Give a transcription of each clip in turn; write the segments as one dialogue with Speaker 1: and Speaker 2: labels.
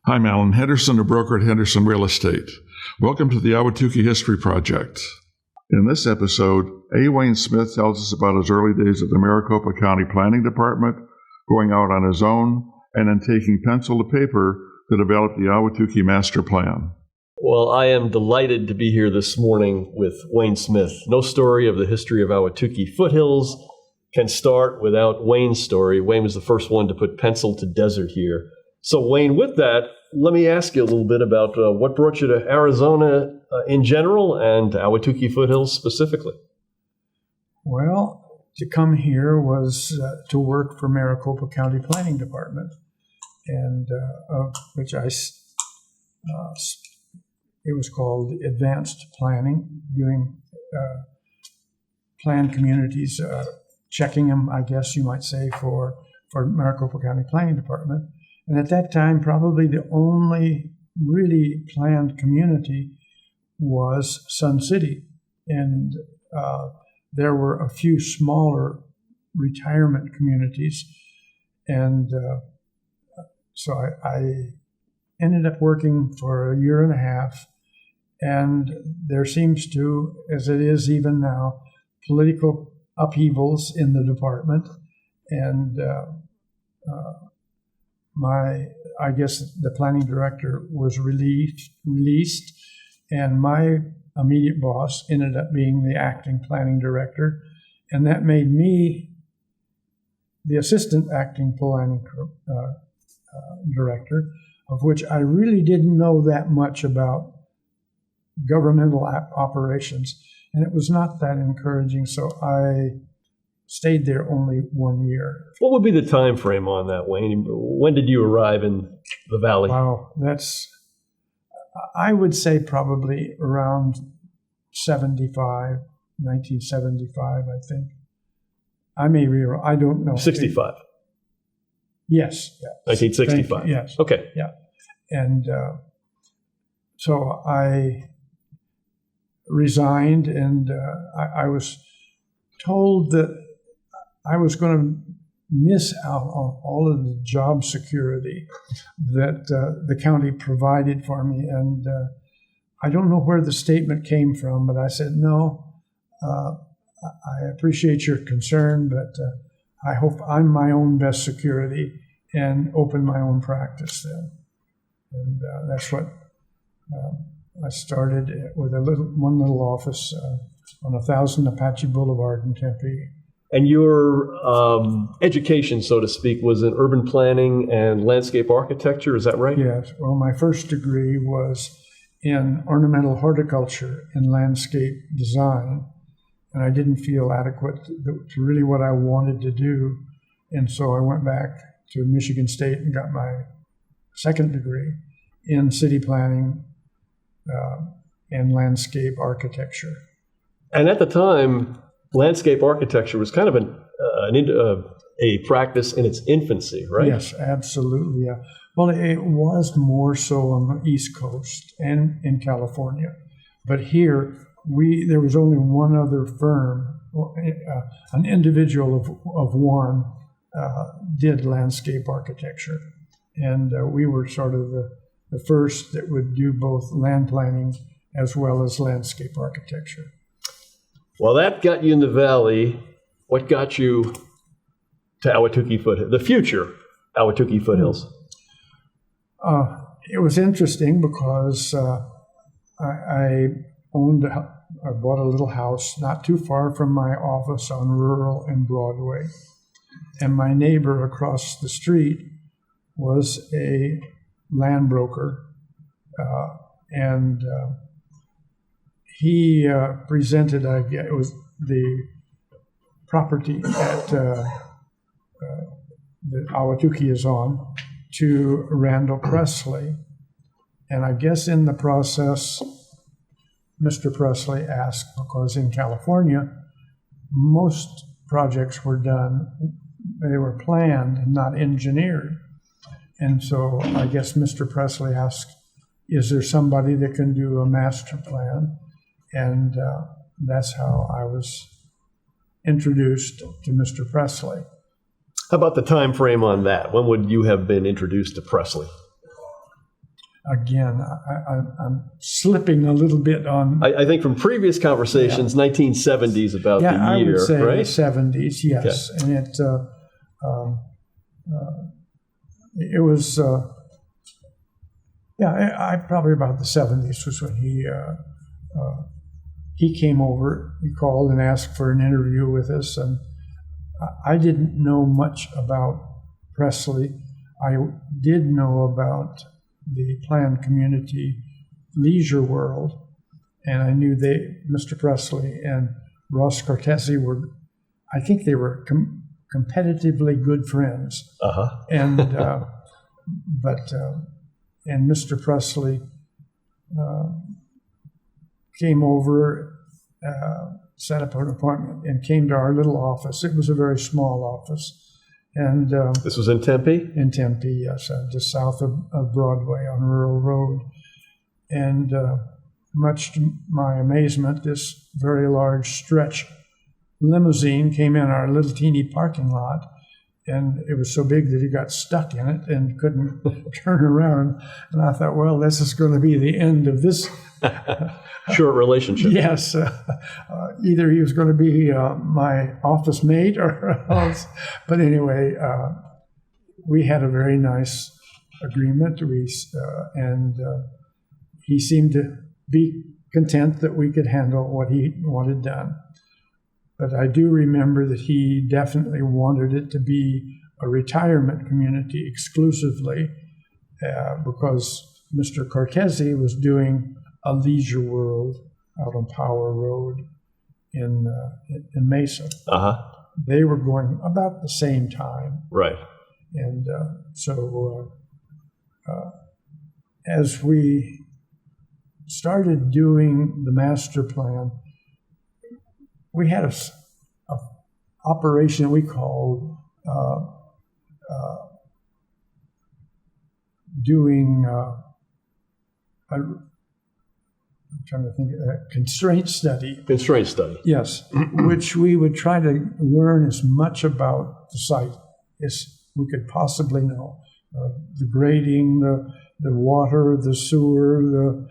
Speaker 1: I'm Allen Henderson, a broker at Henderson Real Estate. Welcome to the Ahwatukee History Project. In this episode, A. Wayne Smith tells us about his early days at the Maricopa County Planning Department, going out on his own, and then taking pencil to paper to develop the Ahwatukee Master Plan.
Speaker 2: Well, I am delighted to be here this morning with Wayne Smith. No story of the history of Ahwatukee-Foothills can start without Wayne's story. Wayne was the first one to put pencil to desert here. So Wayne, with that, let me ask you a little bit about what brought you to Arizona in general and Ahwatukee-Foothills specifically.
Speaker 3: Well, to come here was to work for Maricopa County Planning Department, and which it was called Advanced Planning, doing planned communities, checking them, I guess you might say, for Maricopa County Planning Department. And at that time, probably the only really planned community was Sun City. And there were a few smaller retirement communities. And so I ended up working for a year and a half. And there seems to, as it is even now, political upheavals in the department. And I guess the planning director was released, and my immediate boss ended up being the acting planning director, and that made me the assistant acting planning director, of which I really didn't know that much about governmental operations, and it was not that encouraging, so I stayed there only 1 year.
Speaker 2: What would be the time frame on that, Wayne? When did you arrive in the Valley?
Speaker 3: Wow, I would say probably around 1975, I think. I may be wrong, I don't know.
Speaker 2: 65?
Speaker 3: Yes.
Speaker 2: 1965?
Speaker 3: Yes.
Speaker 2: Okay.
Speaker 3: Yeah. And so I resigned, and I was told that I was going to miss out on all of the job security that the county provided for me. And I don't know where the statement came from, but I said, no, I appreciate your concern, but I hope I'm my own best security, and open my own practice then. And that's what I started with one little office on 1000 Apache Boulevard in Tempe.
Speaker 2: And your education, so to speak, was in urban planning and landscape architecture, is that right?
Speaker 3: Yes. Well, my first degree was in ornamental horticulture and landscape design, and I didn't feel adequate to really what I wanted to do. And so I went back to Michigan State and got my second degree in city planning and landscape architecture.
Speaker 2: And at the time, landscape architecture was kind of a practice in its infancy, right?
Speaker 3: Yes, absolutely. Yeah. Well, it was more so on the East Coast and in California. But here, there was only one other firm, an individual of one did landscape architecture. And we were sort of the first that would do both land planning as well as landscape architecture.
Speaker 2: Well, that got you in the Valley. What got you to Ahwatukee-Foothills, the future Ahwatukee-Foothills?
Speaker 3: It was interesting because I bought a little house not too far from my office on Rural and Broadway. And my neighbor across the street was a land broker, and he presented, it was the property that Ahwatukee is on, to Randall Presley. And I guess in the process, Mr. Presley asked, because in California, most projects were done, they were planned and not engineered. And so I guess Mr. Presley asked, is there somebody that can do a master plan? And that's how I was introduced to Mr. Presley.
Speaker 2: How about the time frame on that? When would you have been introduced to Presley?
Speaker 3: again, I'm slipping a little bit on.
Speaker 2: I think from previous conversations, 1970s about the year,
Speaker 3: I would say
Speaker 2: right?
Speaker 3: 70s, yes. Okay. And it was, I probably about the 70s was when he came over. He called and asked for an interview with us, and I didn't know much about Presley. I did know about the planned community leisure world, and I knew Mr. Presley and Ross Cortese I think they were competitively good friends. And and Mr. Presley came over, set up an appointment, and came to our little office. It was a very small office. And
Speaker 2: this was in Tempe?
Speaker 3: In Tempe, yes, just south of Broadway on Rural Road. And much to my amazement, this very large stretch limousine came in our little teeny parking lot, and it was so big that he got stuck in it and couldn't turn around. And I thought, well, this is going to be the end of this
Speaker 2: short relationship.
Speaker 3: Yes. Either he was going to be my office mate or else. But anyway, we had a very nice agreement. And he seemed to be content that we could handle what he wanted done. But I do remember that he definitely wanted it to be a retirement community exclusively because Mr. Cortese was doing a leisure world out on Power Road in Mesa. They were going about the same time.
Speaker 2: Right.
Speaker 3: And so as we started doing the master plan, we had a operation we called doing I'm trying to think of that, constraint study.
Speaker 2: Constraint study.
Speaker 3: Yes, which we would try to learn as much about the site as we could possibly know. The grading, the water, the sewer,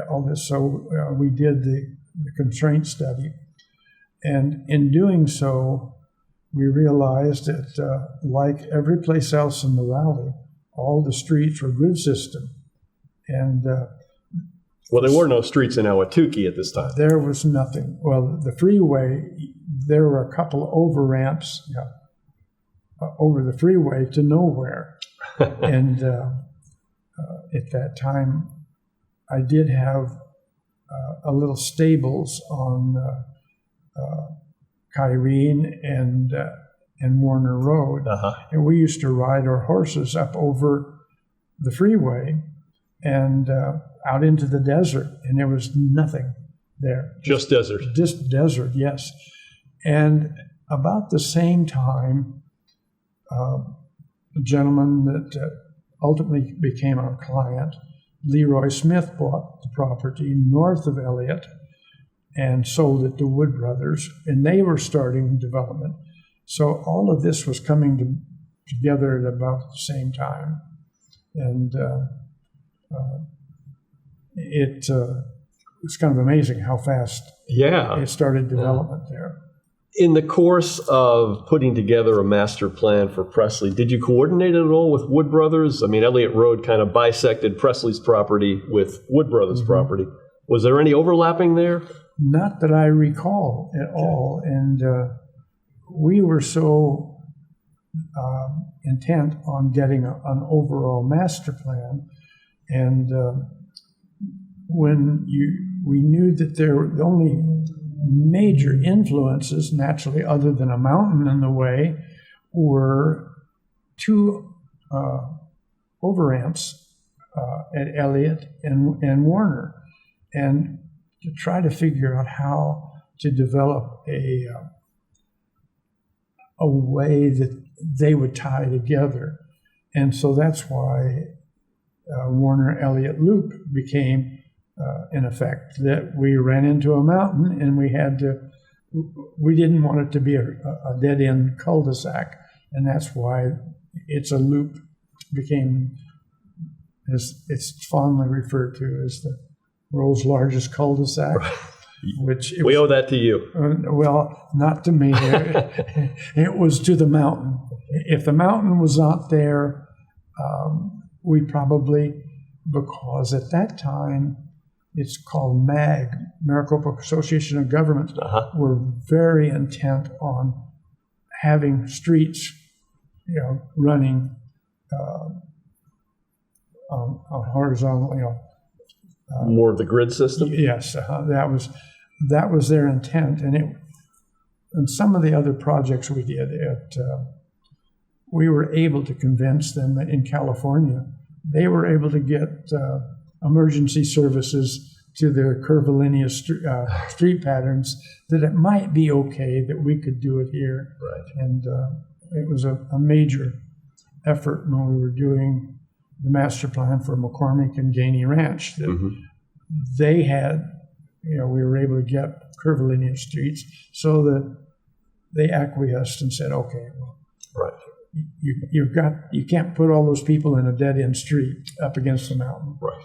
Speaker 3: all this. So we did the constraint study. And in doing so, we realized that like every place else in the valley, all the streets were grid system. And
Speaker 2: well, there were no streets in Ahwatukee at this time.
Speaker 3: There was nothing. Well, the freeway, there were a couple of over-ramps over the freeway to nowhere. And at that time, I did have a little stables on Kyrene and Warner Road. And we used to ride our horses up over the freeway and out into the desert, and there was nothing there.
Speaker 2: Just desert.
Speaker 3: Just desert, yes. And about the same time, the gentleman that ultimately became our client, Leroy Smith, bought the property north of Elliott and sold it to Wood Brothers, and they were starting development. So all of this was coming together at about the same time. And it's kind of amazing how fast it started development there.
Speaker 2: In the course of putting together a master plan for Presley, did you coordinate it at all with Wood Brothers? I mean, Elliott Road kind of bisected Presley's property with Wood Brothers' property. Was there any overlapping there?
Speaker 3: Not that I recall at all. And we were so intent on getting an overall master plan. And when we knew that there were the only major influences, naturally, other than a mountain in the way, were two over-ramps at Elliott and Warner. And to try to figure out how to develop a way that they would tie together. And so that's why Warner-Elliott Loop became, in effect, that we ran into a mountain and we didn't want it to be a dead-end cul-de-sac, and that's why it's a loop became as it's fondly referred to as the world's largest cul-de-sac.
Speaker 2: Right.
Speaker 3: Which
Speaker 2: We owe that to you.
Speaker 3: well, not to me. It was to the mountain. If the mountain was not there, we probably, because at that time, it's called MAG, Maricopa Association of Governments, were very intent on having streets, running on horizontal,
Speaker 2: More of the grid system?
Speaker 3: Yes, that was their intent, and some of the other projects we did, we were able to convince them that in California, they were able to get emergency services to their curvilinear street patterns, that it might be okay that we could do it here.
Speaker 2: Right.
Speaker 3: And it was a major effort when we were doing the master plan for McCormick and Gainey Ranch that they had. We were able to get curvilinear streets, so that they acquiesced and said, "Okay, well,
Speaker 2: right,
Speaker 3: you can't put all those people in a dead end street up against the mountain."
Speaker 2: Right.